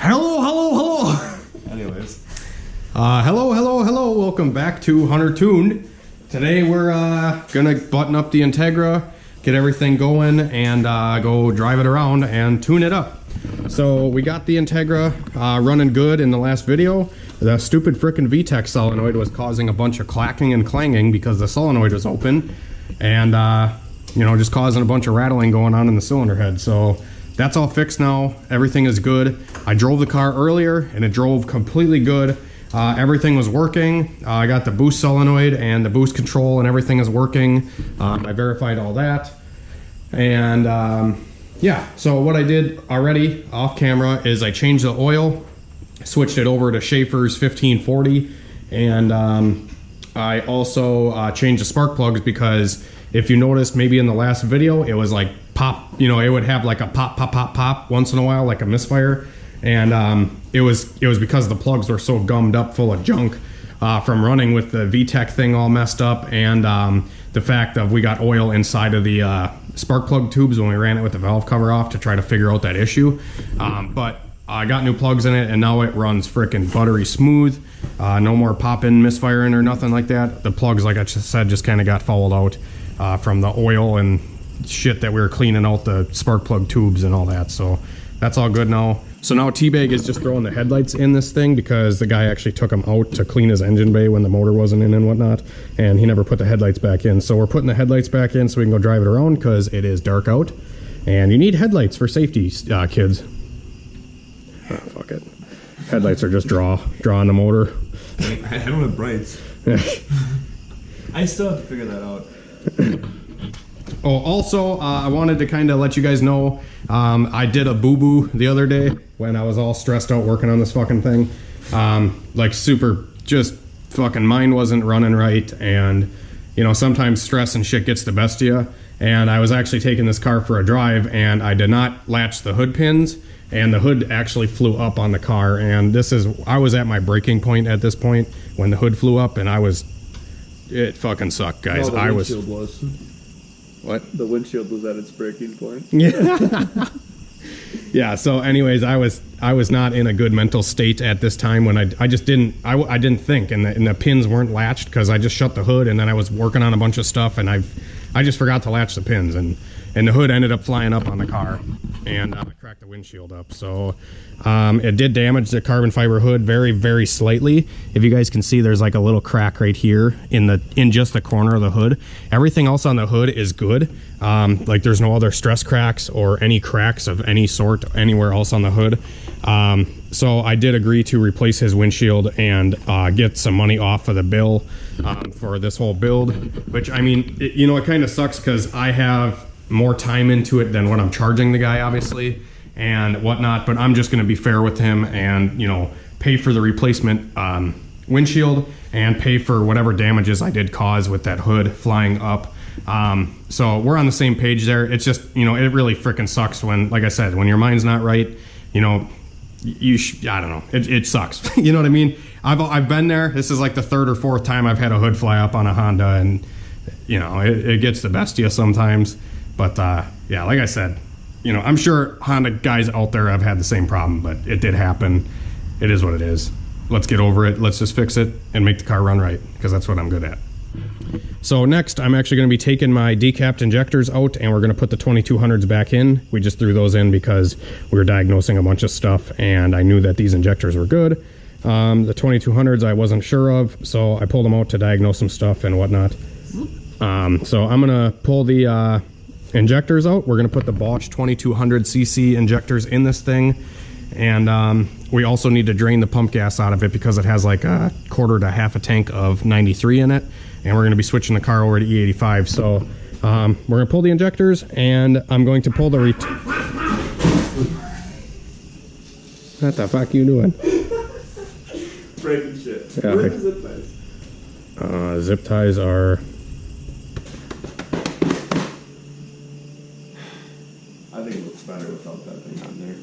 Hello. Anyways. Hello. Welcome back to Hunter Tuned. Today we're gonna button up the Integra, get everything going, and go drive it around and tune it up. So we got the Integra running good in the last video. The stupid frickin' VTEC solenoid was causing a bunch of clacking and clanging because the solenoid was open, and you know, just causing a bunch of rattling going on in the cylinder head. So that's all fixed now. Everything is good. I drove the car earlier and it drove completely good. Everything was working. I got the boost solenoid and the boost control and everything is working. I verified all that. And yeah, so what I did already off camera is I changed the oil, switched it over to Schaefer's 1540, and I also changed the spark plugs because if you noticed maybe in the last video it was like pop, you know, it would have like a pop once in a while, like a misfire, and it was because the plugs were so gummed up full of junk from running with the VTEC thing all messed up, and the fact of we got oil inside of the spark plug tubes when we ran it with the valve cover off to try to figure out that issue. But I got new plugs in it and now it runs frickin' buttery smooth. No more popping, misfiring or nothing like that. The plugs, like I just said, just kind of got fouled out from the oil and shit that we were cleaning out the spark plug tubes and all that. So that's all good now. So now T-Bag is just throwing the headlights in this thing because the guy actually took them out to clean his engine bay when the motor wasn't in and whatnot, and he never put the headlights back in. So we're putting the headlights back in so we can go drive it around because it is dark out and you need headlights for safety, kids. Oh, fuck it. Headlights are just draw on the motor. I don't have brights. I still have to figure that out. Oh, also, I wanted to kind of let you guys know, I did a boo-boo the other day when I was all stressed out working on this fucking thing. Like super, just fucking mind wasn't running right, and you know, sometimes stress and shit gets the best of you. And I was actually taking this car for a drive and I did not latch the hood pins, and the hood actually flew up on the car, and I was at my breaking point at this point when the hood flew up, and it fucking sucked, guys. No, the windshield was. What? The windshield was at its breaking point. Yeah. Yeah, so anyways, I was not in a good mental state at this time when I didn't think, and the pins weren't latched because I just shut the hood and then I was working on a bunch of stuff and I just forgot to latch the pins, and the hood ended up flying up on the car and cracked the windshield up. So it did damage the carbon fiber hood very, very slightly. If you guys can see, there's like a little crack right here in just the corner of the hood. Everything else on the hood is good. Like there's no other stress cracks or any cracks of any sort anywhere else on the hood. So I did agree to replace his windshield and get some money off of the bill for this whole build, which, I mean, it kind of sucks because I have more time into it than what I'm charging the guy, obviously, and whatnot, but I'm just going to be fair with him and, pay for the replacement windshield and pay for whatever damages I did cause with that hood flying up. So we're on the same page there. It's just, it really freaking sucks when, like I said, when your mind's not right, I don't know. It sucks. You know what I mean? I've been there. This is like the third or fourth time I've had a hood fly up on a Honda, and it gets the best of you sometimes. But yeah, like I said, I'm sure Honda guys out there have had the same problem, but it did happen. It is what it is. Let's get over it. Let's just fix it and make the car run right, because that's what I'm good at. So next, I'm actually going to be taking my decapped injectors out, and we're going to put the 2200s back in. We just threw those in because we were diagnosing a bunch of stuff, and I knew that these injectors were good. The 2200s I wasn't sure of, so I pulled them out to diagnose some stuff and whatnot. So I'm going to pull the injectors out. We're going to put the Bosch 2200cc injectors in this thing, and we also need to drain the pump gas out of it because it has like a quarter to half a tank of 93 in it, and we're going to be switching the car over to E85. So we're going to pull the injectors, and I'm going to pull the what the fuck you doing? Breaking shit. Yeah, where are the zip ties? Zip ties are... I think it looks better without that thing on there.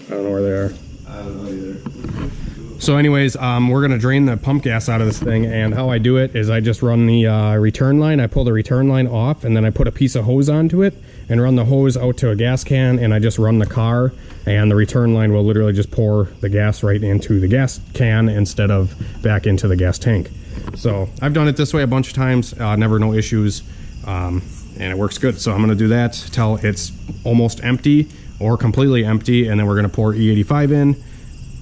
I don't know where they are. I don't know either. So anyways, we're going to drain the pump gas out of this thing, and how I do it is I just run the return line. I pull the return line off, and then I put a piece of hose onto it, and run the hose out to a gas can, and I just run the car, and the return line will literally just pour the gas right into the gas can instead of back into the gas tank. So I've done it this way a bunch of times, never no issues, and it works good. So I'm going to do that till it's almost empty or completely empty, and then we're going to pour E85 in,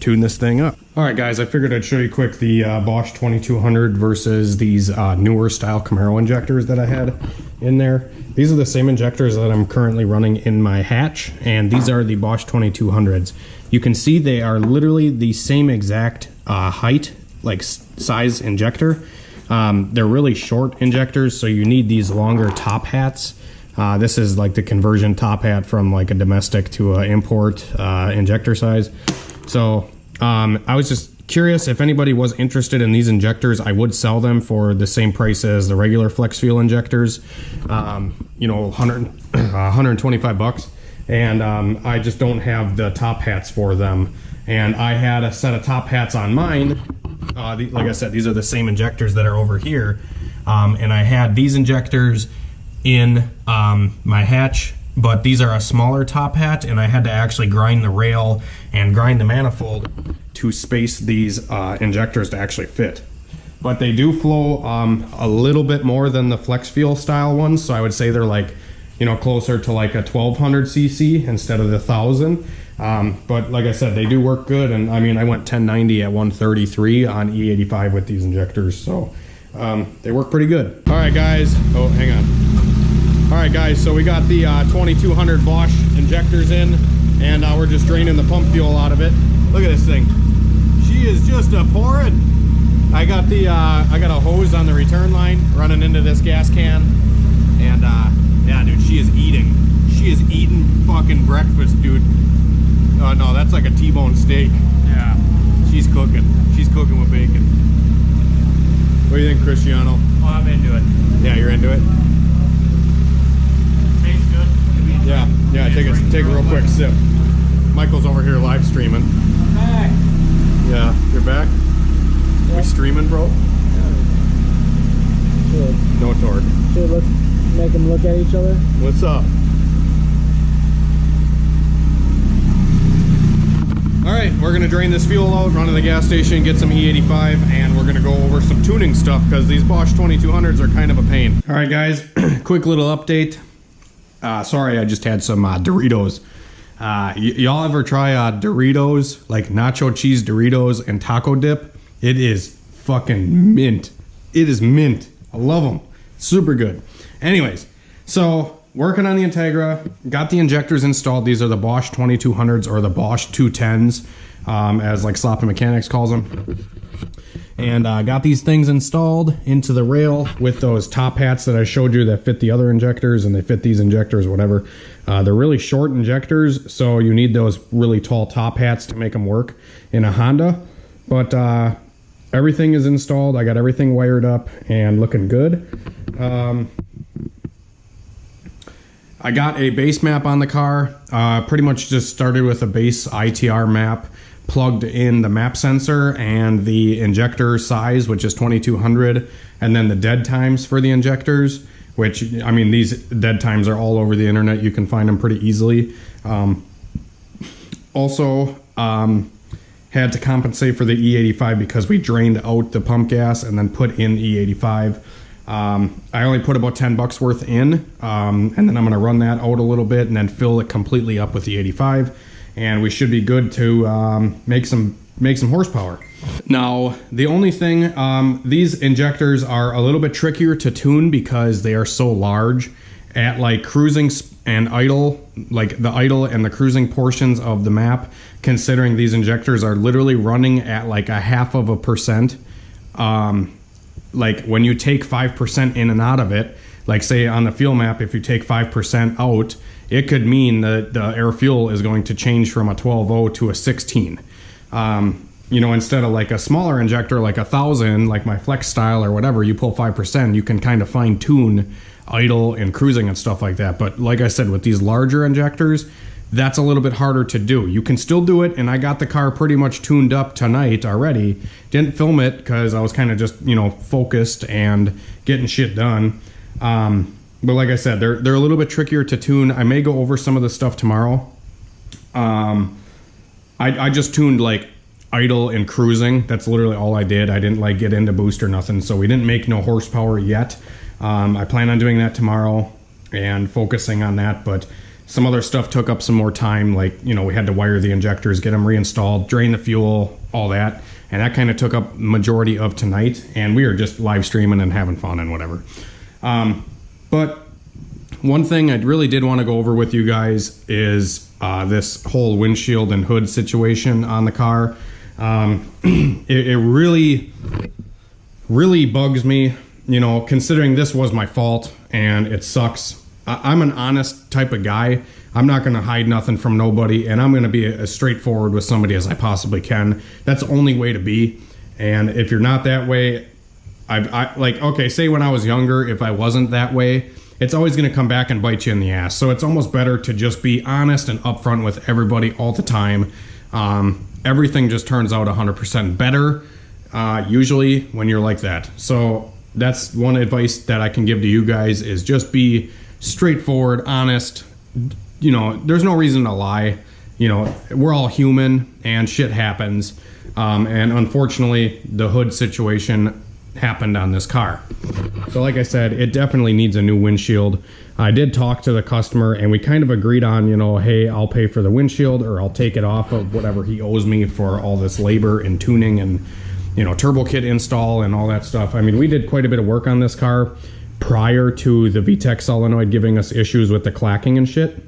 tune this thing up. All right, guys, I figured I'd show you quick the Bosch 2200 versus these newer style Camaro injectors that I had in there. These are the same injectors that I'm currently running in my hatch, and these are the Bosch 2200s. You can see they are literally the same exact height, like size injector. They're really short injectors, so you need these longer top hats. This is like the conversion top hat from like a domestic to an import injector size. So I was just curious if anybody was interested in these injectors. I would sell them for the same price as the regular flex fuel injectors, you know, 125 bucks. And I just don't have the top hats for them. And I had a set of top hats on mine. Like I said, these are the same injectors that are over here. And I had these injectors in my hatch, but these are a smaller top hat, and I had to actually grind the rail and grind the manifold to space these injectors to actually fit. But they do flow a little bit more than the flex fuel style ones, so I would say they're like, you know, closer to like a 1200 cc instead of the 1000. But like I said, they do work good, and I mean, I went 1090 at 133 on E85 with these injectors, so they work pretty good. All right, guys. Oh, hang on. All right, guys, so we got the 2200 Bosch injectors in, and we're just draining the pump fuel out of it. Look at this thing. She is just a pouring. I got a hose on the return line running into this gas can, and yeah, dude, she is eating. She is eating fucking breakfast, dude. Oh no, that's like a T-bone steak. Yeah. She's cooking. She's cooking with bacon. What do you think, Cristiano? Oh, I'm into it. Yeah, you're into it? Tastes good. Yeah, yeah, take a real quick sip. Michael's over here live streaming. I'm back. Yeah, you're back? Yeah. We streaming, bro? Should. No torque. Should make them look at each other. What's up? Alright, we're going to drain this fuel out, run to the gas station, get some E85, and we're going to go over some tuning stuff because these Bosch 2200s are kind of a pain. Alright guys, quick little update. Sorry, I just had some Doritos. Y'all ever try Doritos, like nacho cheese Doritos and taco dip? It is fucking mint. It is mint. I love them. Super good. Anyways, so working on the Integra, got the injectors installed. These are the Bosch 2200s or the Bosch 210s, as like Sloppy Mechanics calls them. And got these things installed into the rail with those top hats that I showed you that fit the other injectors, and they fit these injectors, whatever. They're really short injectors, so you need those really tall top hats to make them work in a Honda. But everything is installed. I got everything wired up and looking good. I got a base map on the car. Pretty much just started with a base ITR map, plugged in the map sensor and the injector size, which is 2200, and then the dead times for the injectors, which, I mean, these dead times are all over the internet. You can find them pretty easily. Also, had to compensate for the E85 because we drained out the pump gas and then put in E85. I only put about 10 bucks worth in, and then I'm going to run that out a little bit and then fill it completely up with the 85, and we should be good to make some horsepower. Now, the only thing, these injectors are a little bit trickier to tune because they are so large. At like cruising and idle, like the idle and the cruising portions of the map, considering these injectors are literally running at like 0.5%, like when you take 5% in and out of it, like say on the fuel map, if you take 5% out, it could mean that the air fuel is going to change from a 12.0 to a 16. You know, instead of like a smaller injector, like 1000, like my flex style or whatever, you pull 5%, you can kind of fine tune idle and cruising and stuff like that. But like I said, with these larger injectors, that's a little bit harder to do. You can still do it, and I got the car pretty much tuned up tonight already. Didn't film it because I was kind of just, you know, focused and getting shit done. But like I said, they're a little bit trickier to tune. I may go over some of the stuff tomorrow. I just tuned like idle and cruising. That's literally all I did. I didn't like get into boost or nothing, so we didn't make no horsepower yet. I plan on doing that tomorrow and focusing on that, but some other stuff took up some more time, like, you know, we had to wire the injectors, get them reinstalled, drain the fuel, all that, and that kind of took up majority of tonight, and we were just live streaming and having fun and whatever. But one thing I really did want to go over with you guys is this whole windshield and hood situation on the car. It really bugs me, you know, considering this was my fault and it sucks. I'm an honest type of guy. I'm not going to hide nothing from nobody, and I'm going to be as straightforward with somebody as I possibly can. That's the only way to be. And if you're not that way, like, okay, say when I was younger, if I wasn't that way, it's always going to come back and bite you in the ass. So it's almost better to just be honest and upfront with everybody all the time. Everything just turns out 100% better, usually when you're like that. So that's one advice that I can give to you guys, is just be straightforward, honest. You know, there's no reason to lie. You know, we're all human and shit happens. And unfortunately, the hood situation happened on this car. So like I said, it definitely needs a new windshield. I did talk to the customer and we kind of agreed on, you know, hey, I'll pay for the windshield, or I'll take it off of whatever he owes me for all this labor and tuning and, you know, turbo kit install and all that stuff. I mean, we did quite a bit of work on this car prior to the VTEC solenoid giving us issues with the clacking and shit.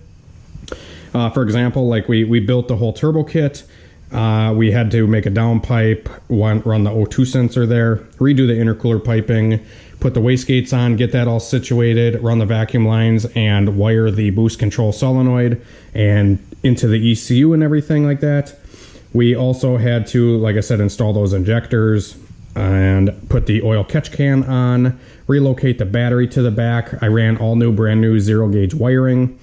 For example, like we built the whole turbo kit. We had to make a downpipe, run the O2 sensor there, redo the intercooler piping, put the wastegates on, get that all situated, run the vacuum lines, and wire the boost control solenoid and into the ECU and everything like that. We also had to, like I said, install those injectors and put the oil catch can on, relocate the battery to the back. I ran all new, brand new 0-gauge wiring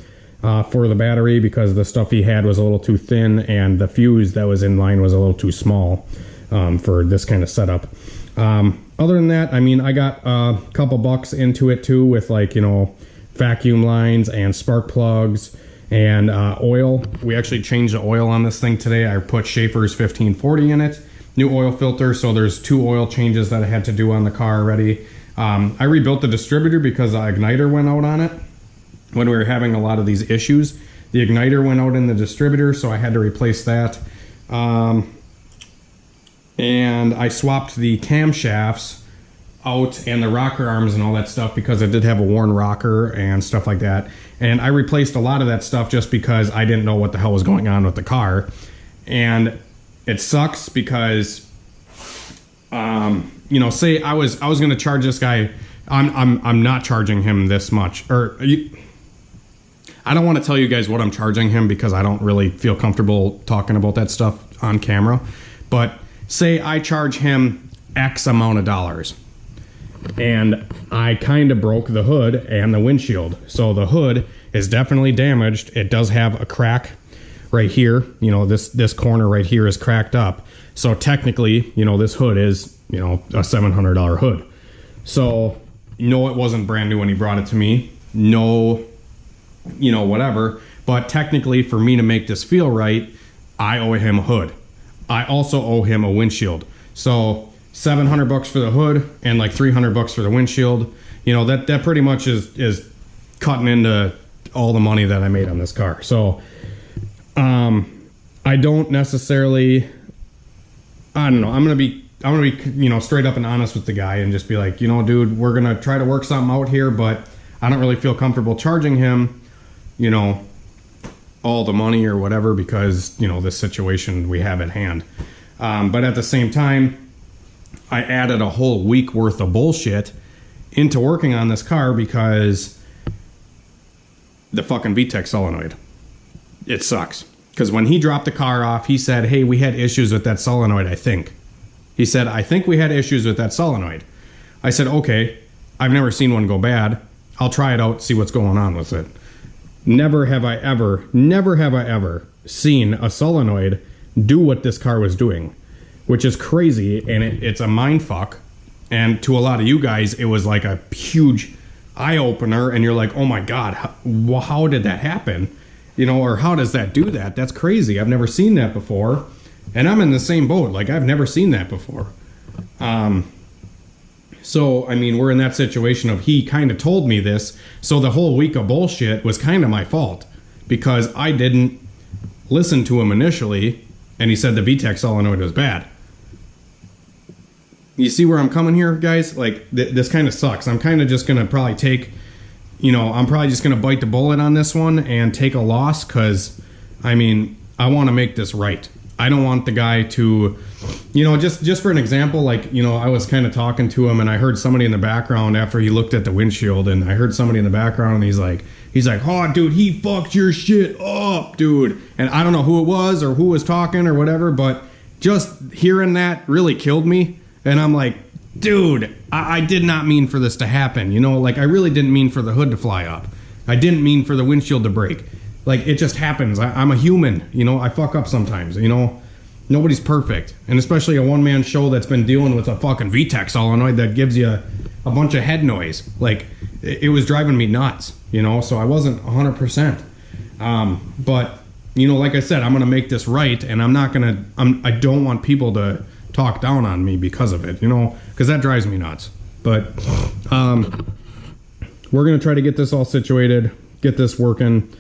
for the battery because the stuff he had was a little too thin and the fuse that was in line was a little too small for this kind of setup. Other than that, I mean, I got a couple bucks into it too with, like, you know, vacuum lines and spark plugs and oil. We actually changed the oil on this thing today. I put Schaefer's 1540 in it, new oil filter. So there's 2 oil changes that I had to do on the car already. I rebuilt the distributor because the igniter went out on it when we were having a lot of these issues. The igniter went out in the distributor, so I had to replace that. And I swapped the camshafts out and the rocker arms and all that stuff because I did have a worn rocker and stuff like that. And I replaced a lot of that stuff just because I didn't know what the hell was going on with the car. And it sucks because, you know, say I was going to charge this guy. I'm not charging him this much, I don't want to tell you guys what I'm charging him because I don't really feel comfortable talking about that stuff on camera. But say I charge him X amount of dollars and I kind of broke the hood and the windshield. So the hood is definitely damaged. It does have a crack right here. You know, this corner right here is cracked up. So technically, you know, this hood is, you know, a $700 hood. So, no, it wasn't brand new when he brought it to me. No, you know, whatever. But technically, for me to make this feel right, I owe him a hood. I also owe him a windshield. So $700 for the hood and like $300 for the windshield. You know, that pretty much is cutting into all the money that I made on this car. So I don't necessarily, I don't know. I'm gonna be, you know, straight up and honest with the guy and just be like, you know, dude, we're gonna try to work something out here, but I don't really feel comfortable charging him, you know, all the money or whatever because, you know, this situation we have at hand. But at the same time, I added a whole week worth of bullshit into working on this car because the fucking VTEC solenoid. It sucks. Because when he dropped the car off, he said, hey, we had issues with that solenoid, I think. He said, I think we had issues with that solenoid. I said, okay, I've never seen one go bad. I'll try it out, see what's going on with it. Never have I ever seen a solenoid do what this car was doing, which is crazy, and it's a mind fuck. And to a lot of you guys, it was like a huge eye-opener, and you're like, oh my God, how did that happen? You know, or how does that do that? That's crazy. I've never seen that before. And I'm in the same boat. Like, I've never seen that before. So, I mean, we're in that situation of he kind of told me this. So the whole week of bullshit was kind of my fault because I didn't listen to him initially. And he said the VTEC solenoid was bad. You see where I'm coming here, guys? Like, this kind of sucks. I'm kind of just going to probably take, you know, I'm probably just going to bite the bullet on this one and take a loss because, I mean, I want to make this right. I don't want the guy to, you know, just for an example, like, you know, I was kind of talking to him and I heard somebody in the background after he looked at the windshield, and I heard somebody in the background and he's like, oh, dude, he fucked your shit up, dude. And I don't know who it was or who was talking or whatever, but just hearing that really killed me. And I'm like, dude, I did not mean for this to happen. You know, like, I really didn't mean for the hood to fly up. I didn't mean for the windshield to break. Like, it just happens. I'm a human, you know, I fuck up sometimes, you know. Nobody's perfect. And especially a one-man show that's been dealing with a fucking VTEC solenoid that gives you a bunch of head noise. Like, it was driving me nuts, you know, so I wasn't 100%. But, you know, like I said, I'm going to make this right, and I don't want people to talk down on me because of it, you know, because that drives me nuts. But we're going to try to get this all situated, get this working.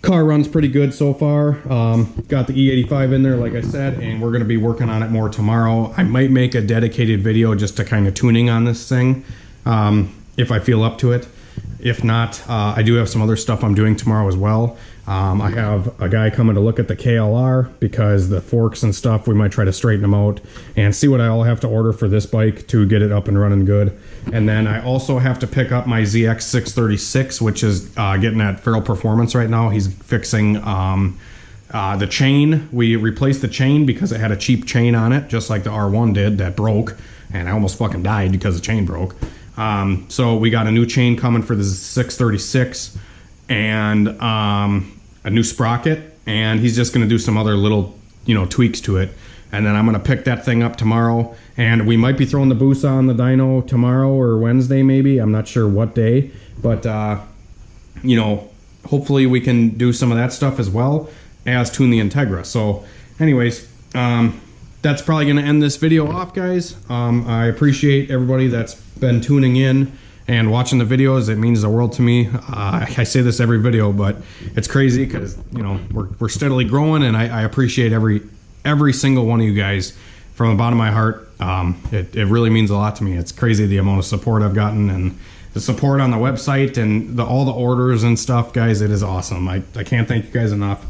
Car runs pretty good so far. Got the E85 in there, like I said, and we're going to be working on it more tomorrow. I might make a dedicated video just to kind of tuning on this thing if I feel up to it. If not, I do have some other stuff I'm doing tomorrow as well. I have a guy coming to look at the KLR because the forks and stuff, we might try to straighten them out and see what I all have to order for this bike to get it up and running good. And then I also have to pick up my ZX636, which is getting at Feral Performance right now. He's fixing the chain. We replaced the chain because it had a cheap chain on it, just like the R1 did, that broke. And I almost fucking died because the chain broke. So we got a new chain coming for the 636 and a new sprocket, and he's just going to do some other little, you know, tweaks to it. And then I'm going to pick that thing up tomorrow, and we might be throwing the boost on the dyno tomorrow or Wednesday maybe. I'm not sure what day, but you know, hopefully we can do some of that stuff as well as tune the Integra. So anyways, that's probably going to end this video off, guys. I appreciate everybody that's been tuning in and watching the videos. It means the world to me. I say this every video, but it's crazy because, you know, we're steadily growing, and I appreciate every single one of you guys from the bottom of my heart. It really means a lot to me. It's crazy the amount of support I've gotten and the support on the website and all the orders and stuff, guys. It is awesome. I can't thank you guys enough.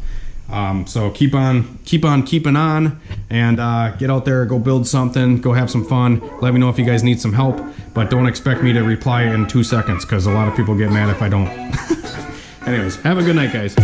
So keep on keeping on, and get out there, go build something, go have some fun. Let me know if you guys need some help, but don't expect me to reply in 2 seconds because a lot of people get mad if I don't. Anyways, have a good night, guys.